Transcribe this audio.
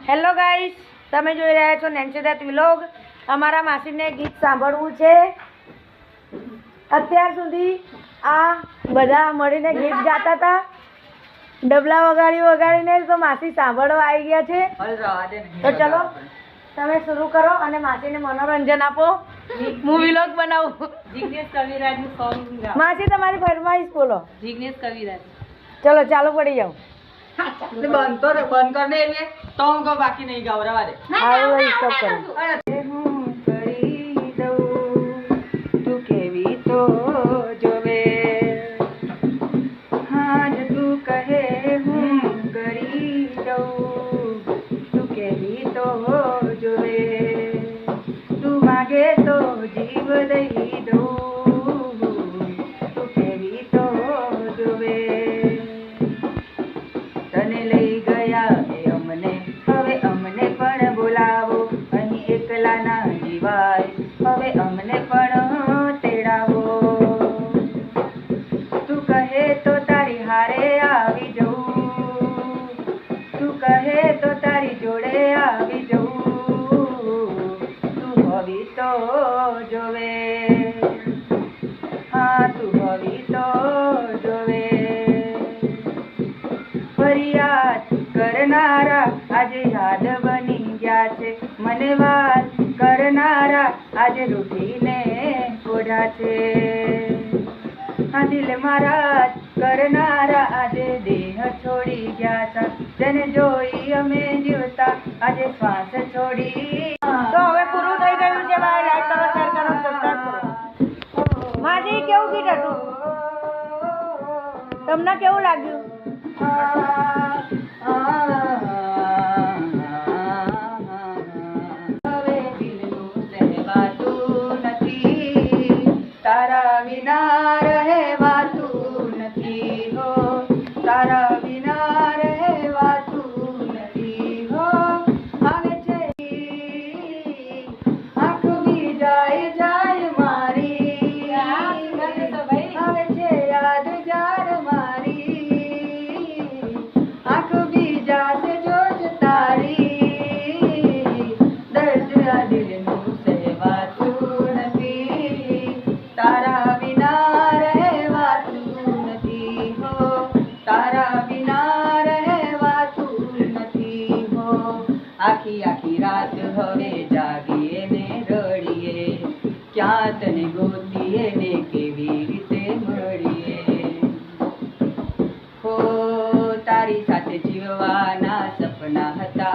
Hello guys, તમે જોઈ રહ્યા છો નેન્સી દત્ત વ્લોગ। અમારા માસીને ગીત સાંભળવું છે। અત્યાર સુધી આ બધા મળીને ગીત ગાતા હતા, ડબલા વગાડીને તો માસી સાંભળવા આવી ગયા છે। તો ચલો તમે શરૂ કરો અને માસીને મનોરંજન આપો। હું વ્લોગ બનાવું। જિગ્નેશ કવિરાજનું સોંગ ગાઓ। માસી તમારી ફરમાઈશ બોલો। જિગ્નેશ કવિરાજ ચલો ચાલુ પડી જાઓ। બંધ કરને એટલે તો હું કહું, બાકી નહીં ગાવ, રવા દે। આવું સ્ટોપ કરો। તું કેવી તો જોવે, હાજ તું કહે હું કરી દઉં, તું કેવી તો જોવે, તું માગે તો જીવ દઈ દઉં, તું કેવી તો જોવે, તને લઈ ગયા એ અમને, હવે અમને પણ બોલાવો, અહીં એકલા ના જીવાય, હવે અમને પણ તેડાવો, તું કહે તો તારી હારે આવી જવું, તું કહે તો તારી જોડે આવી જવું, તું હોવી તો જોવે, હા તું હોવી તો જોવે, ફરિયાદ કરનારા આજે યાદ બની ગયા છે, મને વાત કરનારા આજે રૂઠીને ઓઢા છે, આ દિલ મારા કરનારા આજે દેહ છોડી ગયા છે, જેને જોઈ અમે જીવતા આજે શ્વાસ છોડી। તો હવે પૂરું થઈ ગયું છે ભાઈ। લાઈક કરો, શેર કરો, સબસ્ક્રાઇબ કરો। માજી કેવું ગીત હતું? તમને કેવું લાગ્યું? હવે દિલનું સહેવાતું નથી, તારા વિના રહેવાતું નથી હો, તારા વિના રહેવાતું નથી હો, આવે છે આંખ બી જાય મારી, આવે છે યાદ જાર મારી, આંખ બી જાશે જોજ તારી, દર્દ આ દિલનું સહેવાતું નથી, તારા વિના રહેવાતું નથી હો, તારા વિના રહેવાતું નથી હો, આખી આખી રાત હવે જાગીએ ને રડીએ, ક્યાં તને ગોતીએ ને કેવી રીતે મળીએ, હો તારી સાથે જીવવાના સપના હતા।